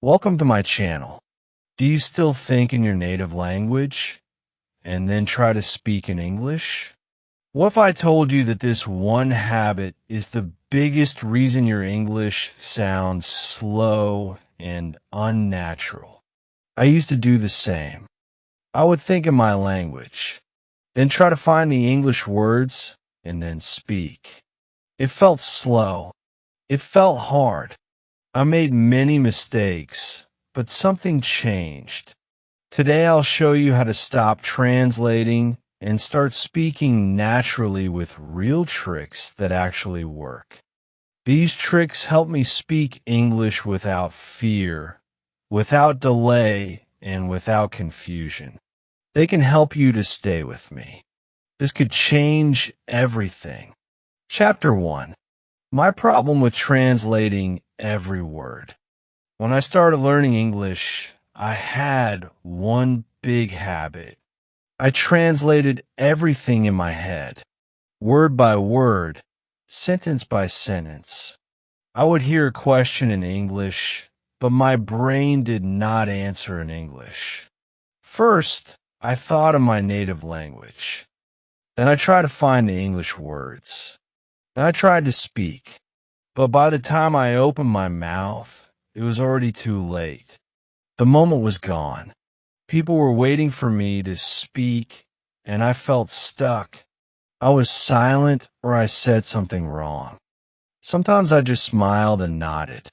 Welcome to my channel. Do you still think in your native language and then try to speak in English? What if I told you that this one habit is the biggest reason your English sounds slow and unnatural? I used to do the same. I would think in my language, then try to find the English words and then speak. It felt slow. It felt hard. I made many mistakes, but something changed. Today I'll show you how to stop translating and start speaking naturally with real tricks that actually work. These tricks help me speak English without fear, without delay, and without confusion. They can help you to stay with me. This could change everything. Chapter 1. My problem with translating every word. When I started learning English, I had one big habit. I translated everything in my head, word by word, sentence by sentence. I would hear a question in English, but my brain did not answer in English. First, I thought in my native language. Then I tried to find the English words. Then I tried to speak. But by the time I opened my mouth, it was already too late. The moment was gone. People were waiting for me to speak, and I felt stuck. I was silent or I said something wrong. Sometimes I just smiled and nodded,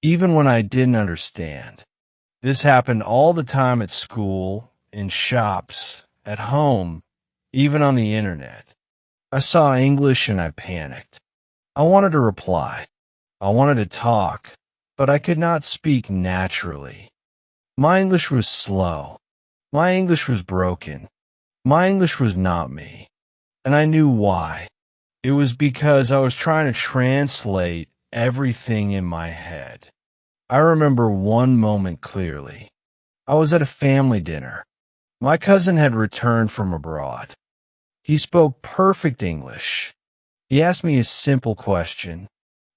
even when I didn't understand. This happened all the time at school, in shops, at home, even on the internet. I saw English and I panicked. I wanted to reply. I wanted to talk, but I could not speak naturally. My English was slow. My English was broken. My English was not me. And I knew why. It was because I was trying to translate everything in my head. I remember one moment clearly. I was at a family dinner. My cousin had returned from abroad. He spoke perfect English. He asked me a simple question.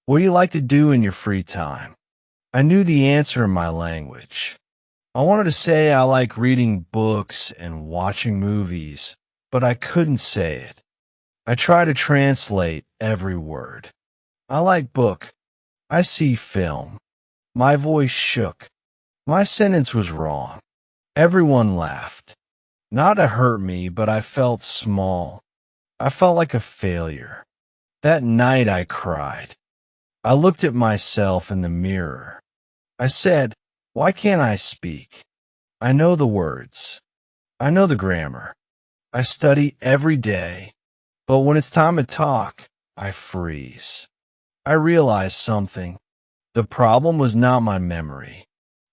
What do you like to do in your free time? I knew the answer in my language. I wanted to say I like reading books and watching movies, but I couldn't say it. I tried to translate every word. I like book. I see film. My voice shook. My sentence was wrong. Everyone laughed. Not to hurt me, but I felt small. I felt like a failure. That night I cried. I looked at myself in the mirror. I said, why can't I speak? I know the words. I know the grammar. I study every day. But when it's time to talk, I freeze. I realized something. The problem was not my memory.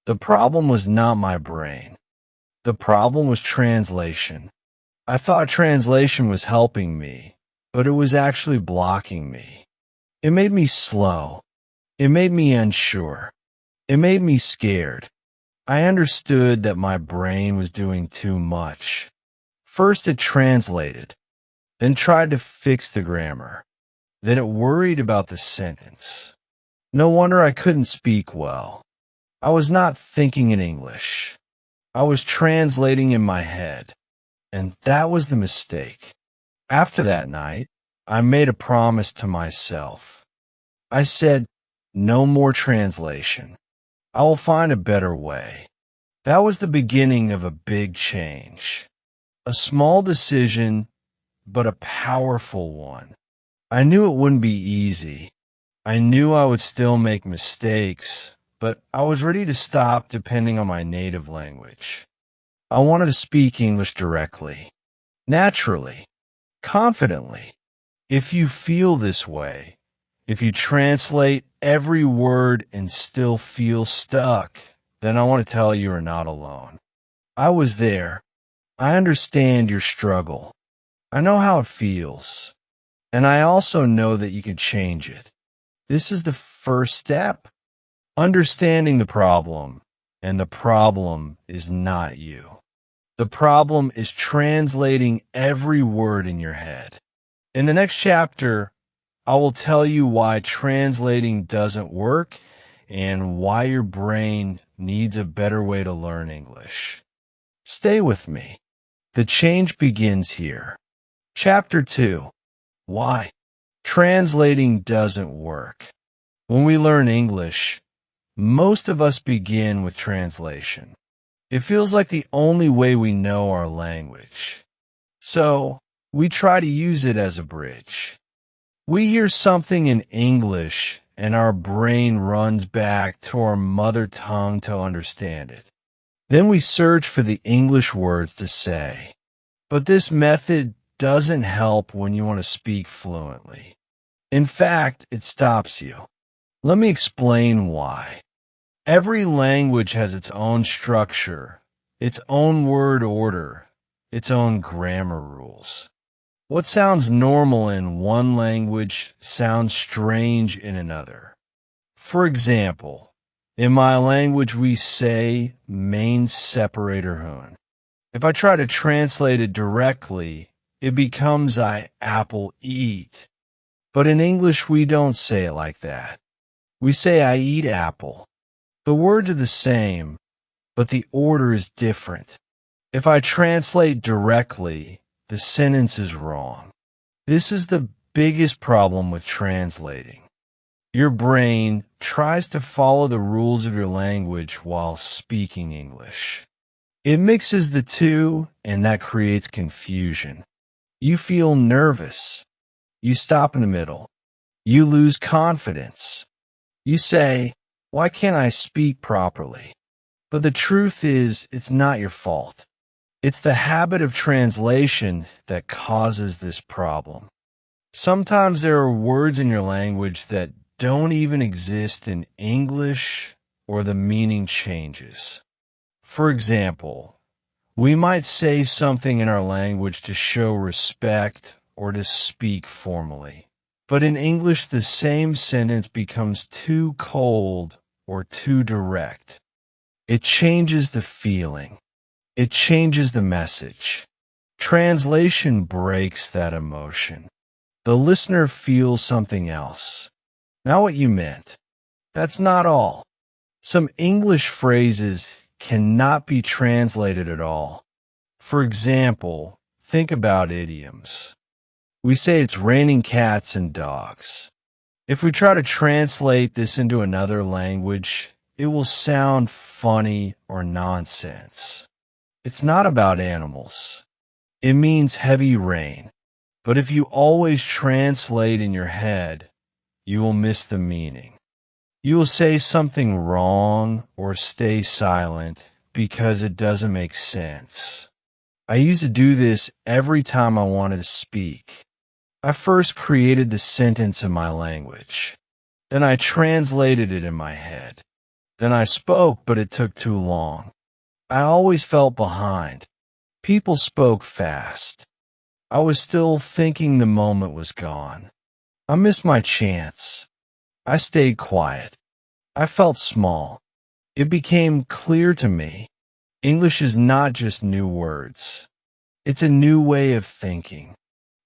The problem was not my brain. The problem was translation. I thought translation was helping me, but it was actually blocking me. It made me slow. It made me unsure. It made me scared. I understood that my brain was doing too much. First it translated, then tried to fix the grammar. Then it worried about the sentence. No wonder I couldn't speak well. I was not thinking in English. I was translating in my head. And that was the mistake. After that night, I made a promise to myself. I said, no more translation. I will find a better way. That was the beginning of a big change. A small decision, but a powerful one. I knew it wouldn't be easy. I knew I would still make mistakes, but I was ready to stop depending on my native language. I wanted to speak English directly, naturally, confidently. If you feel this way, if you translate every word and still feel stuck, then I want to tell you you're not alone. I was there. I understand your struggle. I know how it feels. And I also know that you can change it. This is the first step. Understanding the problem, and the problem is not you. The problem is translating every word in your head. In the next chapter, I will tell you why translating doesn't work and why your brain needs a better way to learn English. Stay with me. The change begins here. Chapter 2. Why? Translating doesn't work. When we learn English, most of us begin with translation. It feels like the only way we know our language. So, we try to use it as a bridge. We hear something in English, and our brain runs back to our mother tongue to understand it. Then we search for the English words to say. But this method doesn't help when you want to speak fluently. In fact, it stops you. Let me explain why. Every language has its own structure, its own word order, its own grammar rules. What sounds normal in one language sounds strange in another. For example, in my language we say main separator hun. If I try to translate it directly, it becomes I apple eat. But in English we don't say it like that. We say I eat apple. The words are the same, but the order is different. If I translate directly, the sentence is wrong. This is the biggest problem with translating. Your brain tries to follow the rules of your language while speaking English. It mixes the two, and that creates confusion. You feel nervous. You stop in the middle. You lose confidence. You say, "Why can't I speak properly?" But the truth is, it's not your fault. It's the habit of translation that causes this problem. Sometimes there are words in your language that don't even exist in English, or the meaning changes. For example, we might say something in our language to show respect or to speak formally. But in English, the same sentence becomes too cold or too direct. It changes the feeling. It changes the message. Translation breaks that emotion. The listener feels something else. Not what you meant. That's not all. Some English phrases cannot be translated at all. For example, think about idioms. We say it's raining cats and dogs. If we try to translate this into another language, it will sound funny or nonsense. It's not about animals. It means heavy rain. But if you always translate in your head, you will miss the meaning. You will say something wrong or stay silent because it doesn't make sense. I used to do this every time I wanted to speak. I first created the sentence in my language. Then I translated it in my head. Then I spoke, but it took too long. I always felt behind. People spoke fast. I was still thinking the moment was gone. I missed my chance. I stayed quiet. I felt small. It became clear to me. English is not just new words. It's a new way of thinking.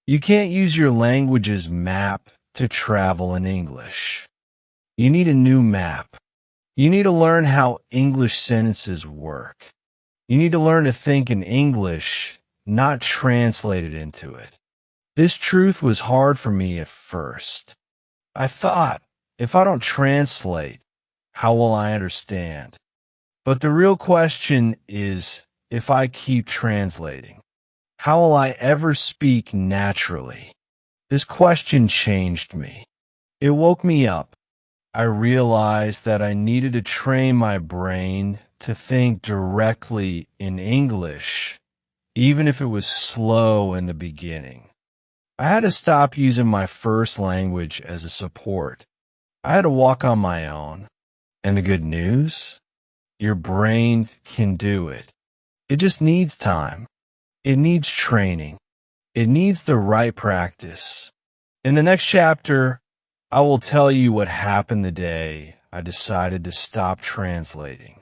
You can't use your language's map to travel in English. You need a new map. You need to learn how English sentences work. You need to learn to think in English, not translate it into it. This truth was hard for me at first. I thought, if I don't translate, how will I understand? But the real question is, if I keep translating, how will I ever speak naturally? This question changed me. It woke me up. I realized that I needed to train my brain to think directly in English, even if it was slow in the beginning. I had to stop using my first language as a support. I had to walk on my own. And the good news? Your brain can do it. It just needs time. It needs training. It needs the right practice. In the next chapter, I will tell you what happened the day I decided to stop translating,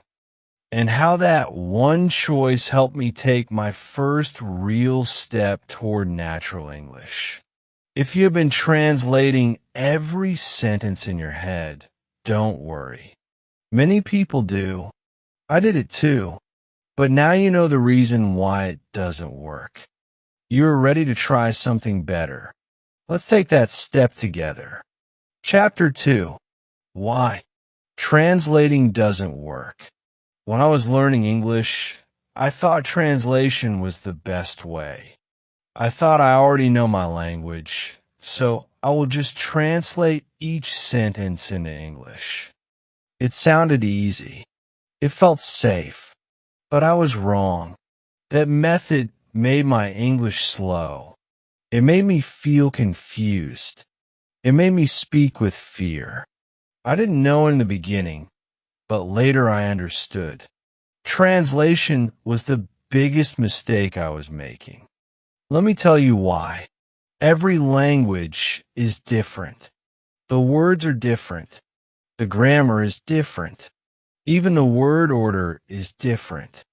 and how that one choice helped me take my first real step toward natural English. If you have been translating every sentence in your head, don't worry. Many people do. I did it too. But now you know the reason why it doesn't work. You are ready to try something better. Let's take that step together. Chapter 2. Why? Translating doesn't work. When I was learning English, I thought translation was the best way. I thought I already know my language, so I will just translate each sentence into English. It sounded easy. It felt safe. But I was wrong. That method made my English slow. It made me feel confused. It made me speak with fear. I didn't know in the beginning, but later I understood. Translation was the biggest mistake I was making. Let me tell you why. Every language is different. The words are different. The grammar is different. Even the word order is different.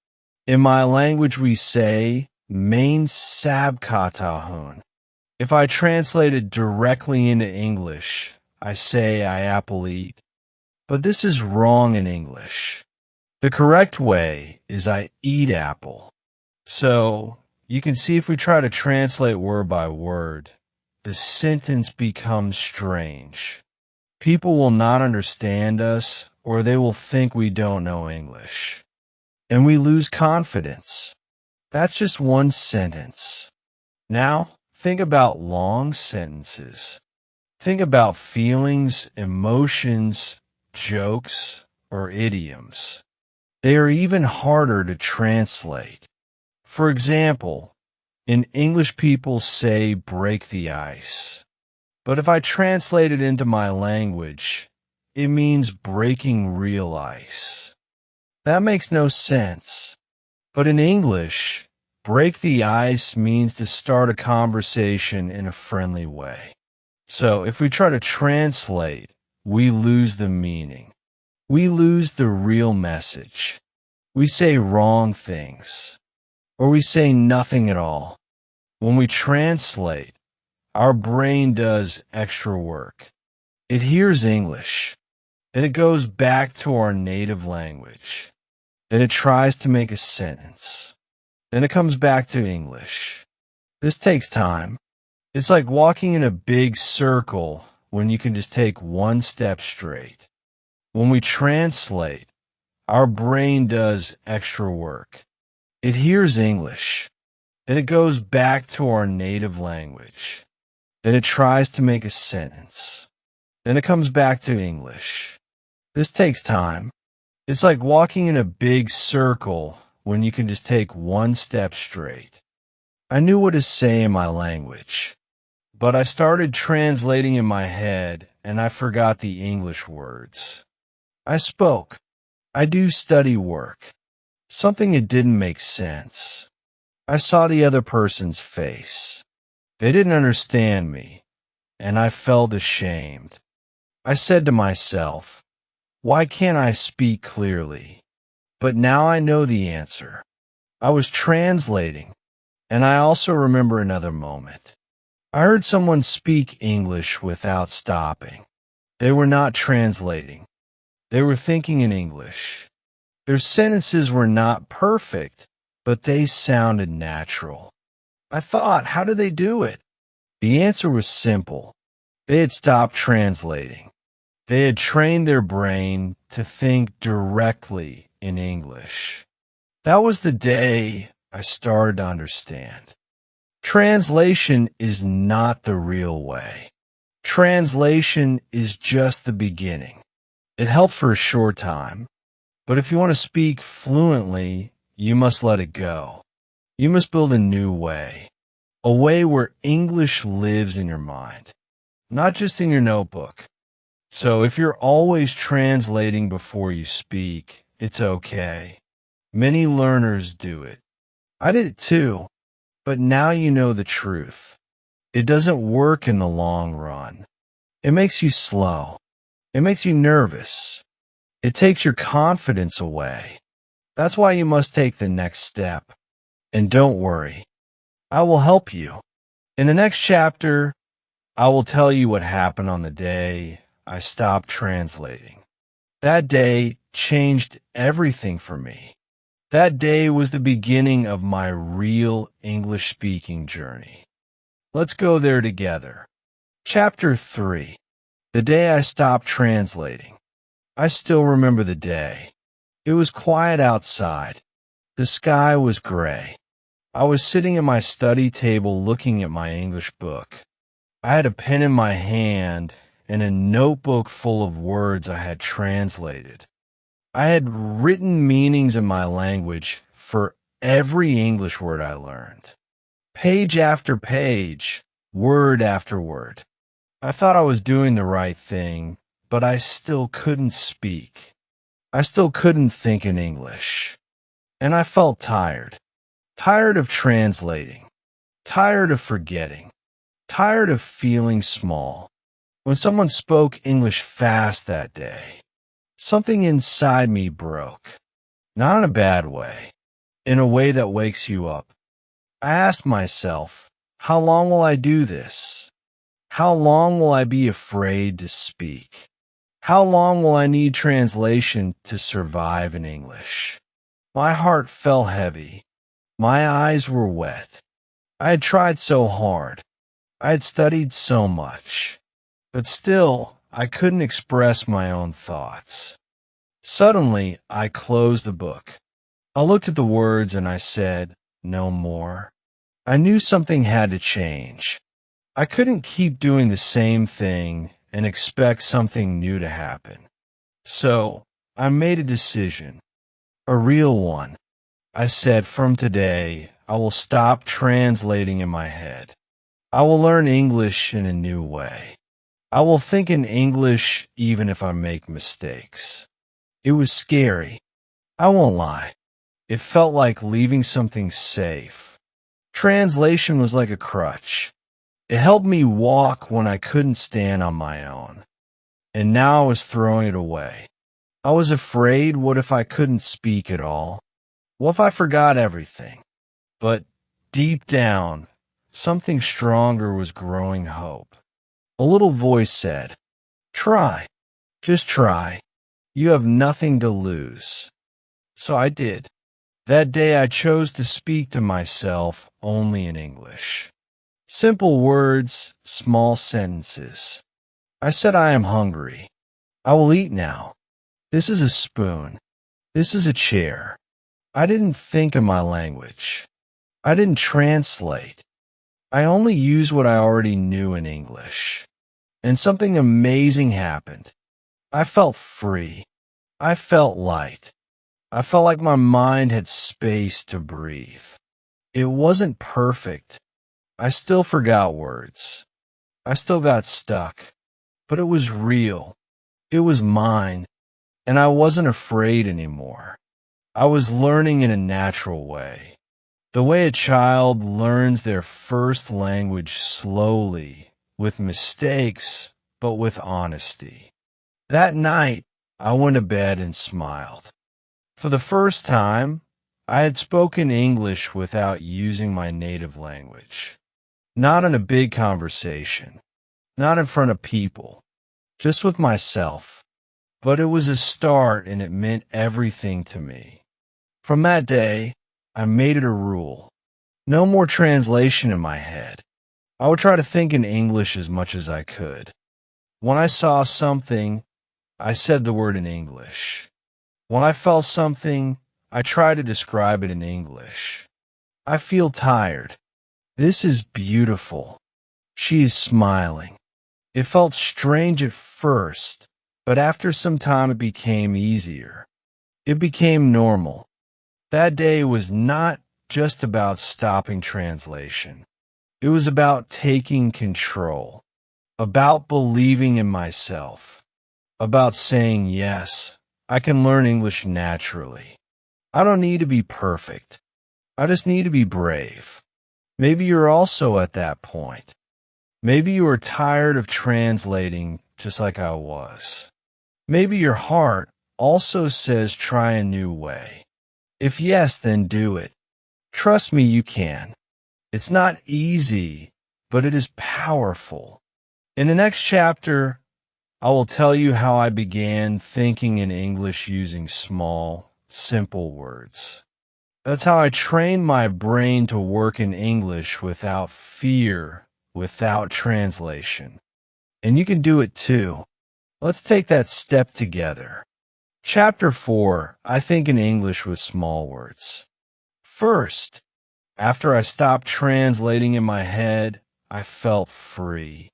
In my language we say, main sabkatahun. If I translate it directly into English, I say I apple eat. But this is wrong in English. The correct way is I eat apple. So, you can see if we try to translate word by word, the sentence becomes strange. People will not understand us, or they will think we don't know English. And we lose confidence. That's just one sentence. Now, think about long sentences. Think about feelings, emotions, jokes, or idioms. They are even harder to translate. For example, in English people say break the ice. But if I translate it into my language, it means breaking real ice. That makes no sense. But in English, break the ice means to start a conversation in a friendly way. So if we try to translate, we lose the meaning. We lose the real message. We say wrong things. Or we say nothing at all. When we translate, our brain does extra work. It hears English. Then it goes back to our native language. Then it tries to make a sentence. Then it comes back to English. This takes time. It's like walking in a big circle when you can just take one step straight. When we translate, our brain does extra work. It hears English. Then it goes back to our native language. Then it tries to make a sentence. Then it comes back to English. This takes time. It's like walking in a big circle when you can just take one step straight. I knew what to say in my language, but I started translating in my head and I forgot the English words. I spoke. I do study work. Something that didn't make sense. I saw the other person's face. They didn't understand me, and I felt ashamed. I said to myself, why can't I speak clearly? But now I know the answer. I was translating, and I also remember another moment. I heard someone speak English without stopping. They were not translating. They were thinking in English. Their sentences were not perfect, but they sounded natural. I thought, how did they do it? The answer was simple. They had stopped translating. They had trained their brain to think directly in English. That was the day I started to understand. Translation is not the real way. Translation is just the beginning. It helped for a short time, but if you want to speak fluently, you must let it go. You must build a new way. A way where English lives in your mind, not just in your notebook. So if you're always translating before you speak, it's okay. Many learners do it. I did it too, but now you know the truth. It doesn't work in the long run. It makes you slow. It makes you nervous. It takes your confidence away. That's why you must take the next step. And don't worry. I will help you. In the next chapter, I will tell you what happened on the day I stopped translating. That day changed everything for me. That day was the beginning of my real English speaking journey. Let's go there together. Chapter 3. The day I stopped translating. I still remember the day. It was quiet outside. The sky was gray. I was sitting at my study table looking at my English book. I had a pen in my hand and a notebook full of words I had translated. I had written meanings in my language for every English word I learned. Page after page, word after word. I thought I was doing the right thing, but I still couldn't speak. I still couldn't think in English. And I felt tired. Tired of translating. Tired of forgetting. Tired of feeling small. When someone spoke English fast that day, something inside me broke. Not in a bad way. In a way that wakes you up. I asked myself, how long will I do this? How long will I be afraid to speak? How long will I need translation to survive in English? My heart fell heavy. My eyes were wet. I had tried so hard. I had studied so much. But still, I couldn't express my own thoughts. Suddenly, I closed the book. I looked at the words and I said, no more. I knew something had to change. I couldn't keep doing the same thing and expect something new to happen. So, I made a decision. A real one. I said, from today, I will stop translating in my head. I will learn English in a new way. I will think in English even if I make mistakes. It was scary. I won't lie. It felt like leaving something safe. Translation was like a crutch. It helped me walk when I couldn't stand on my own. And now I was throwing it away. I was afraid, what if I couldn't speak at all? What if I forgot everything? But deep down, something stronger was growing hope. A little voice said, try. Just try. You have nothing to lose. So I did. That day I chose to speak to myself only in English. Simple words, small sentences. I said I am hungry. I will eat now. This is a spoon. This is a chair. I didn't think in my language. I didn't translate. I only used what I already knew in English. And something amazing happened. I felt free. I felt light. I felt like my mind had space to breathe. It wasn't perfect. I still forgot words. I still got stuck. But it was real. It was mine. And I wasn't afraid anymore. I was learning in a natural way. The way a child learns their first language slowly, with mistakes, but with honesty. That night, I went to bed and smiled. For the first time, I had spoken English without using my native language. Not in a big conversation, not in front of people, just with myself. But it was a start and it meant everything to me. From that day, I made it a rule. No more translation in my head. I would try to think in English as much as I could. When I saw something, I said the word in English. When I felt something, I tried to describe it in English. I feel tired. This is beautiful. She is smiling. It felt strange at first, but after some time it became easier. It became normal. That day was not just about stopping translation. It was about taking control, about believing in myself, about saying, yes, I can learn English naturally. I don't need to be perfect. I just need to be brave. Maybe you're also at that point. Maybe you are tired of translating just like I was. Maybe your heart also says try a new way. If yes, then do it. Trust me, you can. It's not easy, but it is powerful. In the next chapter, I will tell you how I began thinking in English using small, simple words. That's how I trained my brain to work in English without fear, without translation. And you can do it too. Let's take that step together. Chapter 4, I think in English with small words. First, after I stopped translating in my head, I felt free.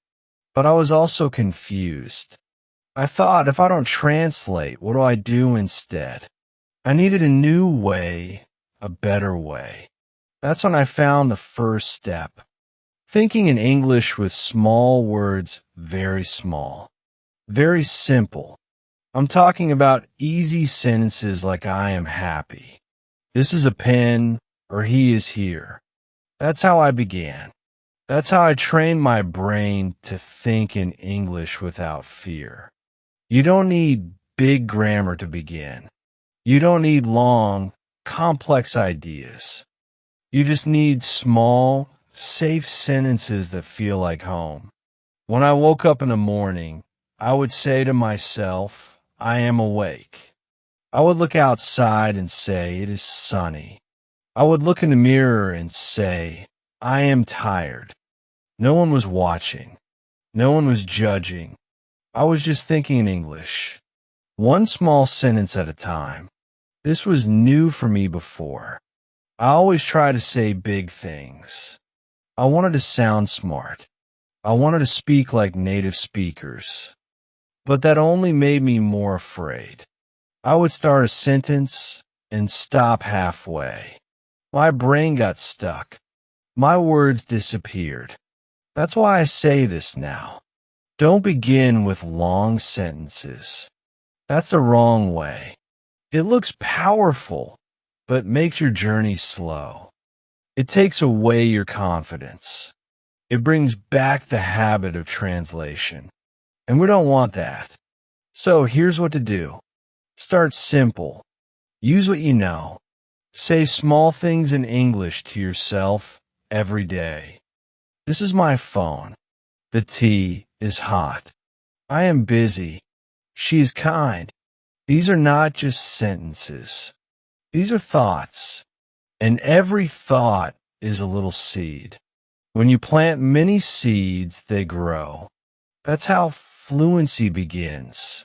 But I was also confused. I thought, if I don't translate, what do I do instead? I needed a new way, a better way. That's when I found the first step. Thinking in English with small words, very small. Very simple. I'm talking about easy sentences like I am happy. This is a pen, or he is here. That's how I began. That's how I trained my brain to think in English without fear. You don't need big grammar to begin. You don't need long, complex ideas. You just need small, safe sentences that feel like home. When I woke up in the morning, I would say to myself, I am awake. I would look outside and say, it is sunny. I would look in the mirror and say, I am tired. No one was watching. No one was judging. I was just thinking in English. One small sentence at a time. This was new for me before. I always try to say big things. I wanted to sound smart. I wanted to speak like native speakers. But that only made me more afraid. I would start a sentence and stop halfway. My brain got stuck. My words disappeared. That's why I say this now. Don't begin with long sentences. That's the wrong way. It looks powerful, but makes your journey slow. It takes away your confidence. It brings back the habit of translation. And we don't want that. So here's what to do. Start simple. Use what you know. Say small things in English to yourself every day. This is my phone. The tea is hot. I am busy. She is kind. These are not just sentences. These are thoughts. And every thought is a little seed. When you plant many seeds, they grow. That's how fluency begins.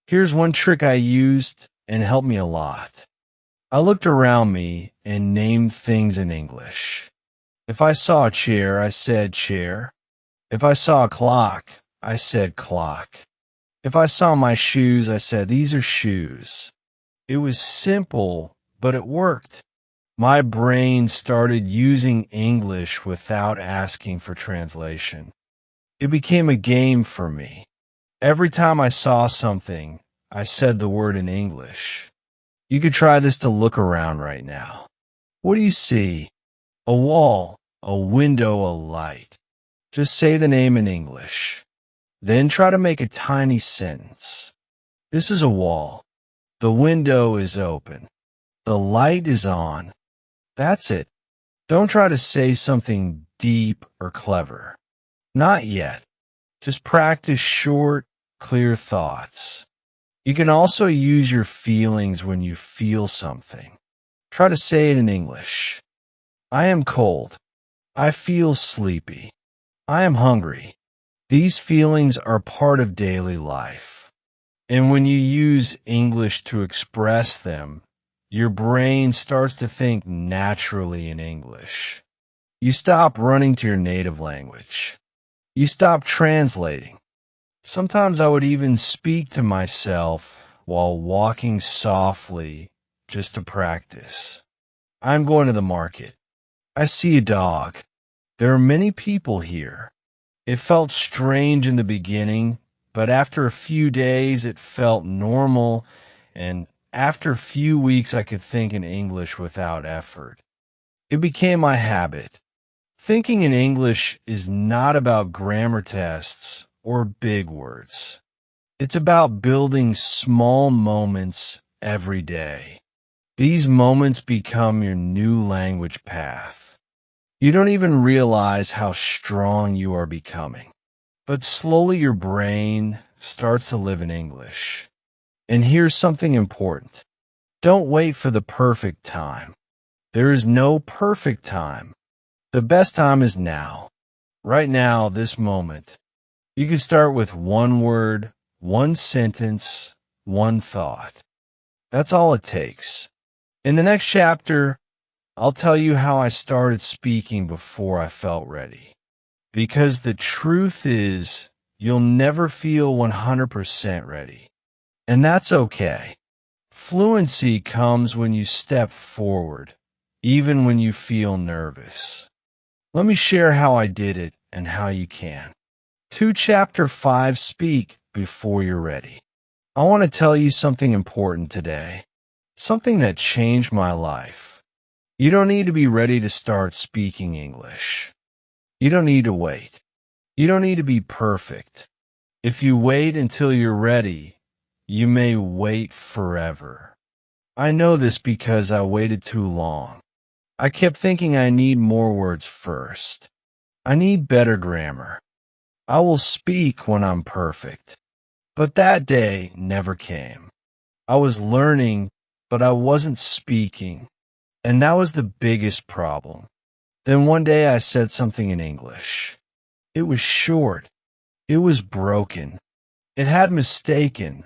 Here's one trick I used and helped me a lot. I looked around me and named things in English. If I saw a chair, I said chair. If I saw a clock, I said clock. If I saw my shoes, I said these are shoes. It was simple, but it worked. My brain started using English without asking for translation. It became a game for me. Every time I saw something, I said the word in English. You could try this to look around right now. What do you see? A wall, a window, a light. Just say the name in English. Then try to make a tiny sentence. This is a wall. The window is open. The light is on. That's it. Don't try to say something deep or clever. Not yet. Just practice short, clear thoughts. You can also use your feelings when you feel something. Try to say it in English. I am cold. I feel sleepy. I am hungry. These feelings are part of daily life. And when you use English to express them, your brain starts to think naturally in English. You stop running to your native language. You stop translating. Sometimes I would even speak to myself while walking softly just to practice. I'm going to the market. I see a dog. There are many people here. It felt strange in the beginning, but after a few days it felt normal, and after a few weeks I could think in English without effort. It became my habit. Thinking in English is not about grammar tests or big words. It's about building small moments every day. These moments become your new language path. You don't even realize how strong you are becoming. But slowly your brain, starts to live in English. And here's something important. Don't wait for the perfect time. There is no perfect time. The best time is now. Right now, this moment. You can start with one word, one sentence, one thought. That's all it takes. In the next chapter, I'll tell you how I started speaking before I felt ready. Because the truth is, you'll never feel 100% ready. And that's okay. Fluency comes when you step forward, even when you feel nervous. Let me share how I did it and how you can. Chapter 5, Speak Before You're Ready. I want to tell you something important today. Something that changed my life. You don't need to be ready to start speaking English. You don't need to wait. You don't need to be perfect. If you wait until you're ready, you may wait forever. I know this because I waited too long. I kept thinking I need more words first. I need better grammar. I will speak when I'm perfect. But that day never came. I was learning, but I wasn't speaking. And that was the biggest problem. Then one day I said something in English. It was short. It was broken. It had mistaken,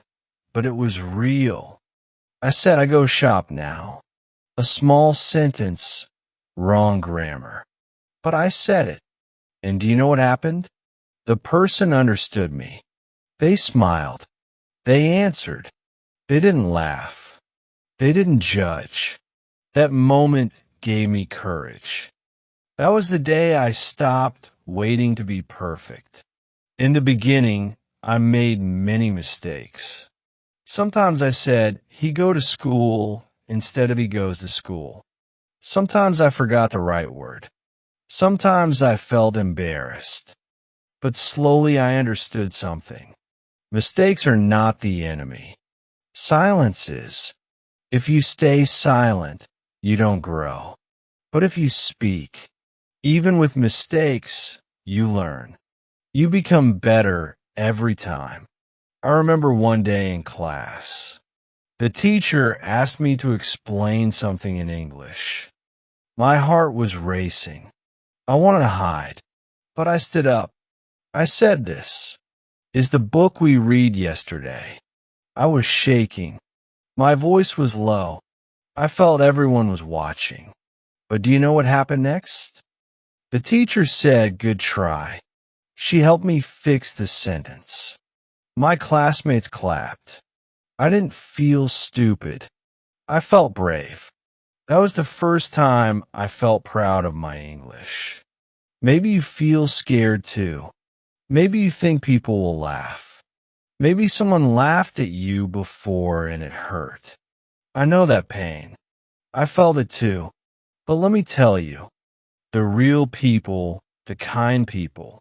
but it was real. I said I go shop now. A small sentence, wrong grammar. But I said it. And do you know what happened? The person understood me. They smiled. They answered. They didn't laugh. They didn't judge. That moment gave me courage. That was the day I stopped waiting to be perfect. In the beginning, I made many mistakes. Sometimes I said, he go to school instead of he goes to school. Sometimes I forgot the right word. Sometimes I felt embarrassed. But slowly I understood something. Mistakes are not the enemy. Silence is. If you stay silent, you don't grow. But if you speak, even with mistakes, you learn. You become better every time. I remember one day in class. The teacher asked me to explain something in English. My heart was racing. I wanted to hide, but I stood up. I said this is the book we read yesterday. I was shaking. My voice was low. I felt everyone was watching. But do you know what happened next? The teacher said, good try. She helped me fix the sentence. My classmates clapped. I didn't feel stupid. I felt brave. That was the first time I felt proud of my English. Maybe you feel scared too. Maybe you think people will laugh. Maybe someone laughed at you before and it hurt. I know that pain. I felt it too. But let me tell you, the real people, the kind people,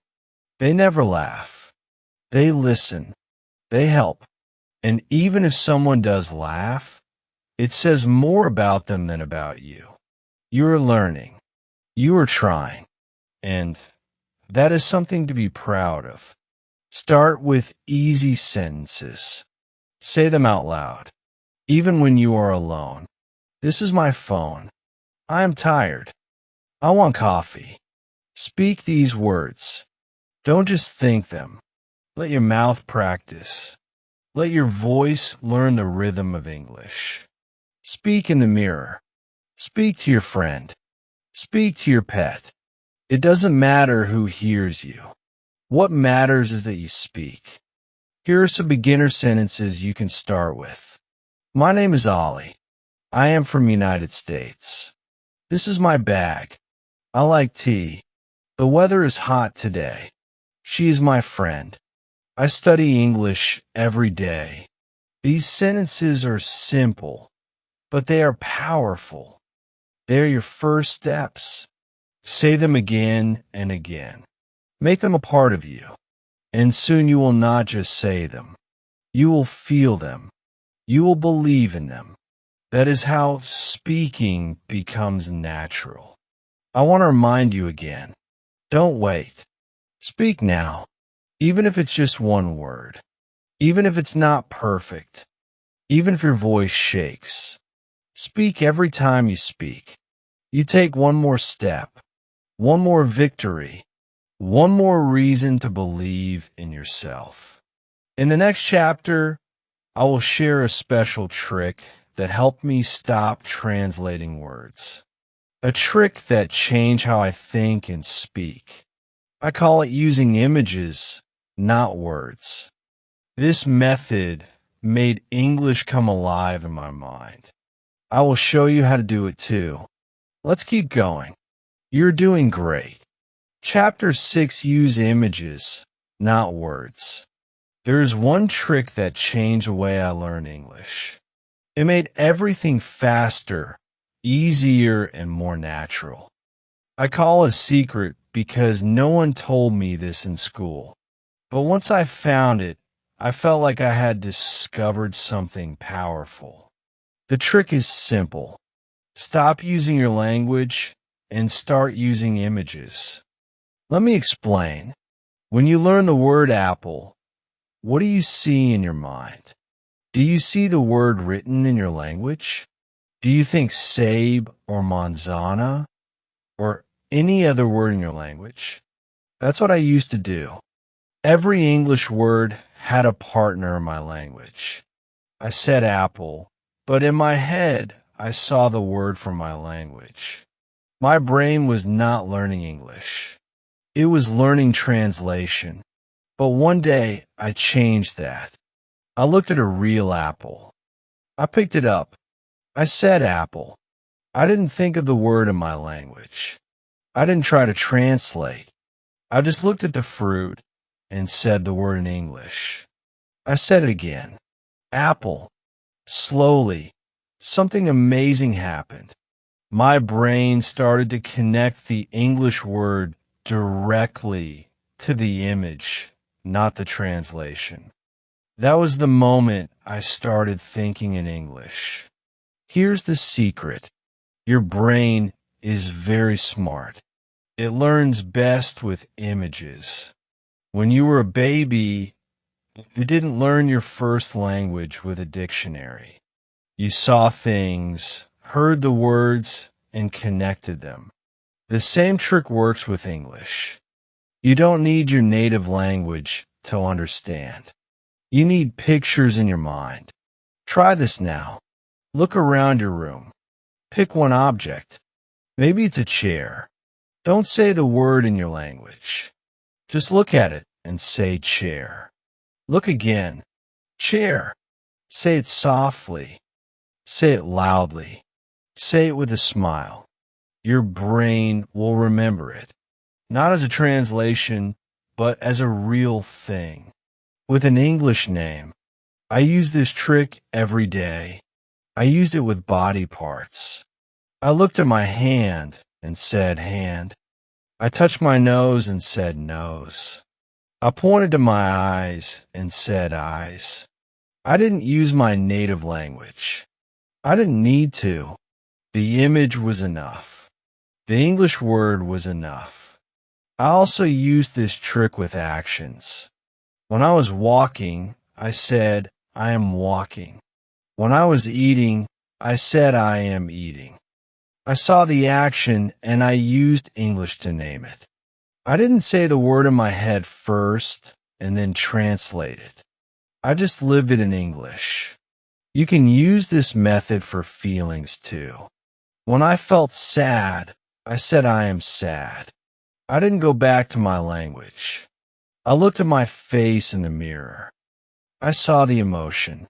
they never laugh. They listen. They help. And even if someone does laugh, it says more about them than about you. You are learning. You are trying. And that is something to be proud of. Start with easy sentences. Say them out loud, even when you are alone. This is my phone. I am tired. I want coffee. Speak these words. Don't just think them. Let your mouth practice. Let your voice learn the rhythm of English. Speak in the mirror. Speak to your friend. Speak to your pet. It doesn't matter who hears you. What matters is that you speak. Here are some beginner sentences you can start with. My name is Ollie. I am from United States. This is my bag. I like tea. The weather is hot today. She is my friend. I study English every day. These sentences are simple, but they are powerful. They are your first steps. Say them again and again. Make them a part of you. And soon you will not just say them. You will feel them. You will believe in them. That is how speaking becomes natural. I want to remind you again. Don't wait. Speak now, even if it's just one word. Even if it's not perfect, even if your voice shakes, speak every time you speak. You take one more step, one more victory, one more reason to believe in yourself. In the next chapter, I will share a special trick that helped me stop translating words. A trick that changed how I think and speak. I call it using images, not words. This method made English come alive in my mind. I will show you how to do it too. Let's keep going. You're doing great. Chapter 6, use images, not words. There's one trick that changed the way I learn English. It made everything faster, easier, and more natural. I call it a secret because no one told me this in school. But once I found it, I felt like I had discovered something powerful. The trick is simple. Stop using your language and start using images. Let me explain. When you learn the word apple, what do you see in your mind? Do you see the word written in your language? Do you think sabe or manzana or any other word in your language? That's what I used to do. Every English word had a partner in my language. I said apple, but in my head, I saw the word from my language. My brain was not learning English. It was learning translation. But one day, I changed that. I looked at a real apple. I picked it up. I said apple. I didn't think of the word in my language. I didn't try to translate. I just looked at the fruit and said the word in English. I said it again. Apple. Slowly, something amazing happened. My brain started to connect the English word directly to the image, not the translation. That was the moment I started thinking in English. Here's the secret. Your brain is very smart. It learns best with images. When you were a baby, you didn't learn your first language with a dictionary. You saw things, heard the words, and connected them. The same trick works with English. You don't need your native language to understand. You need pictures in your mind. Try this now. Look around your room. Pick one object. Maybe it's a chair. Don't say the word in your language. Just look at it and say chair. Look again. Chair. Say it softly. Say it loudly. Say it with a smile. Your brain will remember it. Not as a translation, but as a real thing. With an English name, I use this trick every day. I used it with body parts. I looked at my hand and said hand. I touched my nose and said nose. I pointed to my eyes and said eyes. I didn't use my native language. I didn't need to. The image was enough. The English word was enough. I also used this trick with actions. When I was walking, I said, I am walking. When I was eating, I said, I am eating. I saw the action and I used English to name it. I didn't say the word in my head first and then translate it. I just lived it in English. You can use this method for feelings too. When I felt sad, I said I am sad. I didn't go back to my language. I looked at my face in the mirror. I saw the emotion.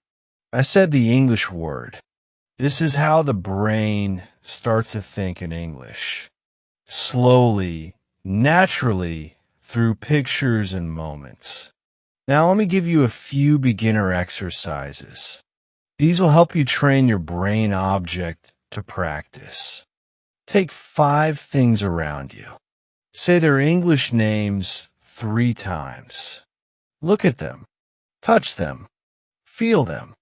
I said the English word. This is how the brain starts to think in English. Slowly, naturally, through pictures and moments. Now let me give you a few beginner exercises. These will help you train your brain object to practice. Take 5 things around you. Say their English names 3 times. Look at them. Touch them. Feel them.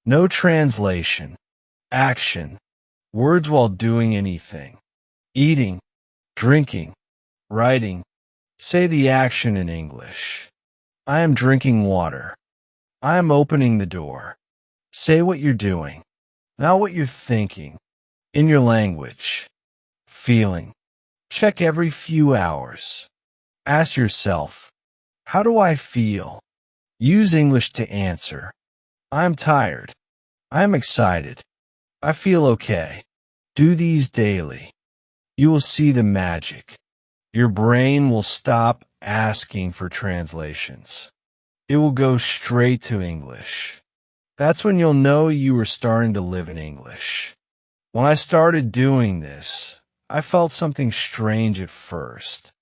No translation. Action. Words while doing anything. Eating. Drinking. Writing. Say the action in English. I am drinking water. I am opening the door. Say what you're doing, not what you're thinking, in your language. Feeling. Check every few hours. Ask yourself, how do I feel? Use English to answer. I'm tired. I'm excited. I feel okay. Do these daily. You will see the magic. Your brain will stop asking for translations. It will go straight to English. That's when you'll know you were starting to live in English. When I started doing this, I felt something strange at first.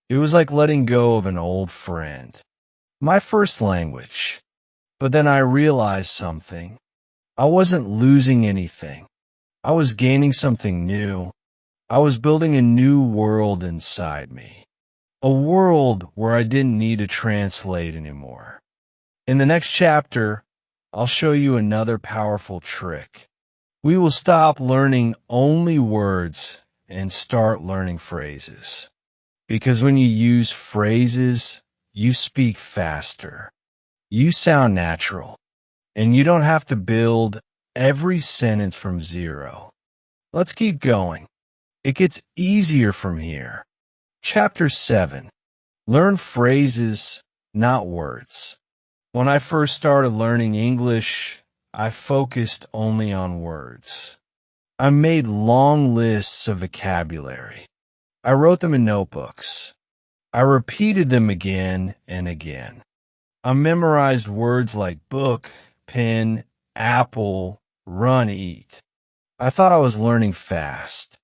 It was like letting go of an old friend. My first language. But then I realized something. I wasn't losing anything. I was gaining something new. I was building a new world inside me. A world where I didn't need to translate anymore. In the next chapter, I'll show you another powerful trick. We will stop learning only words and start learning phrases. Because when you use phrases, you speak faster. You sound natural. And you don't have to build every sentence from zero. Let's keep going. It gets easier from here. Chapter 7. Learn phrases, not words. When I first started learning English, I focused only on words. I made long lists of vocabulary. I wrote them in notebooks. I repeated them again and again. I memorized words like book, pen, apple, run, eat. I thought I was learning fast.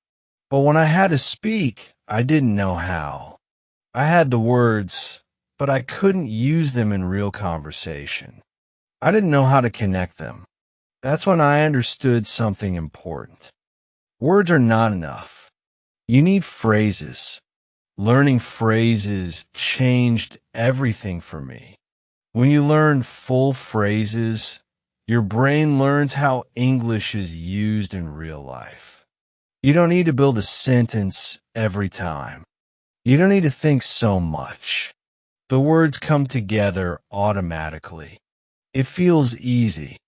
But when I had to speak, I didn't know how. I had the words, but I couldn't use them in real conversation. I didn't know how to connect them. That's when I understood something important. Words are not enough. You need phrases. Learning phrases changed everything for me. When you learn full phrases, your brain learns how English is used in real life. You don't need to build a sentence every time. You don't need to think so much. The words come together automatically. It feels easy.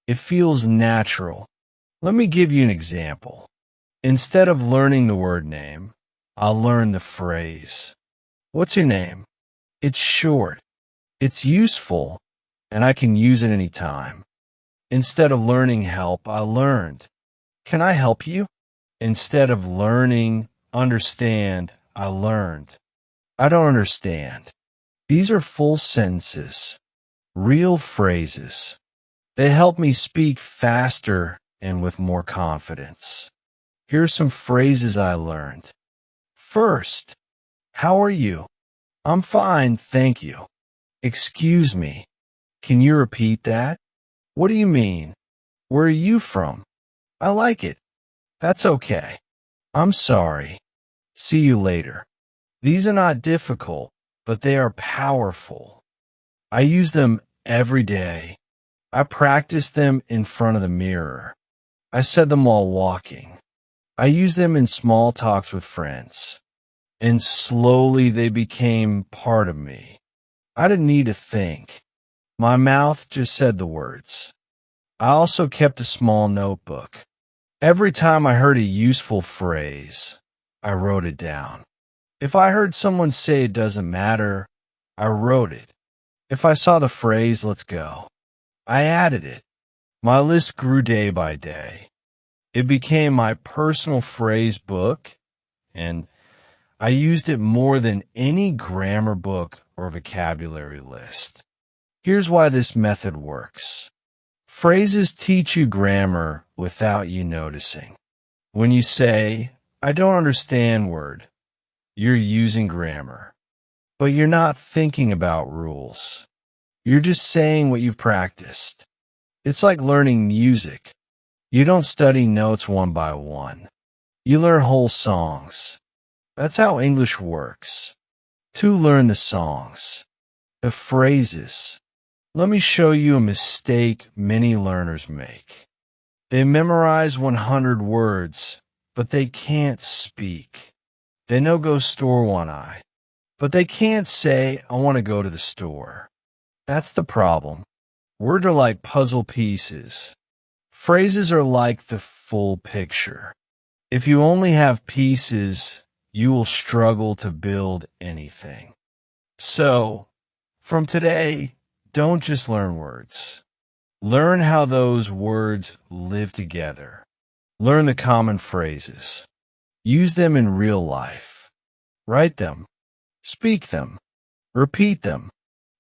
It feels natural. Let me give you an example. Instead of learning the word name, I'll learn the phrase. What's your name? It's short. It's useful, and I can use it anytime. Instead of learning help, I learned. Can I help you? Instead of learning understand, I learned. I don't understand. These are full sentences, real phrases. They help me speak faster and with more confidence. Here are some phrases I learned. First, how are you? I'm fine, thank you. Excuse me. Can you repeat that? What do you mean? Where are you from? I like it. That's okay. I'm sorry. See you later. These are not difficult, but they are powerful. I use them every day. I practice them in front of the mirror. I said them while walking. I use them in small talks with friends. And slowly they became part of me. I didn't need to think. My mouth just said the words. I also kept a small notebook. Every time I heard a useful phrase, I wrote it down. If I heard someone say it doesn't matter, I wrote it. If I saw the phrase, let's go, I added it. My list grew day by day. It became my personal phrase book, and I used it more than any grammar book or vocabulary list. Here's why this method works. Phrases teach you grammar without you noticing. When you say, I don't understand word, you're using grammar. But you're not thinking about rules. You're just saying what you've practiced. It's like learning music. You don't study notes one by one. You learn whole songs. That's how English works. To learn the songs, the phrases. Let me show you a mistake many learners make. They memorize 100 words, but they can't speak. They know go store one eye, but they can't say, I want to go to the store. That's the problem. Words are like puzzle pieces. Phrases are like the full picture. If you only have pieces, you will struggle to build anything. So, from today, don't just learn words. Learn how those words live together. Learn the common phrases. Use them in real life. Write them. Speak them. Repeat them.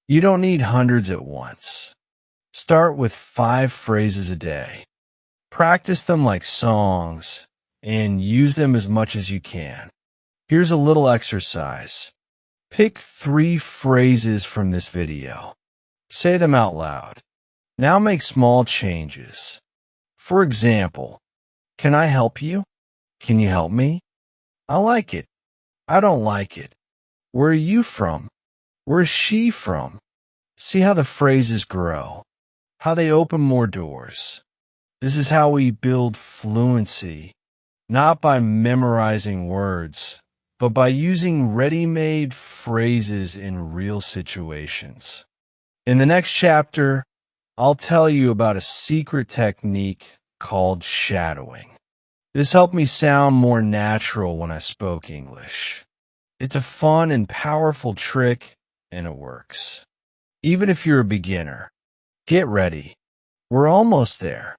You don't need hundreds at once. Start with 5 phrases a day. Practice them like songs and use them as much as you can. Here's a little exercise. Pick 3 phrases from this video. Say them out loud. Now make small changes. For example, can I help you? Can you help me? I like it. I don't like it. Where are you from? Where is she from? See how the phrases grow, how they open more doors. This is how we build fluency, not by memorizing words, but by using ready-made phrases in real situations. In the next chapter, I'll tell you about a secret technique called shadowing. This helped me sound more natural when I spoke English. It's a fun and powerful trick, and it works. Even if you're a beginner, get ready. We're almost there.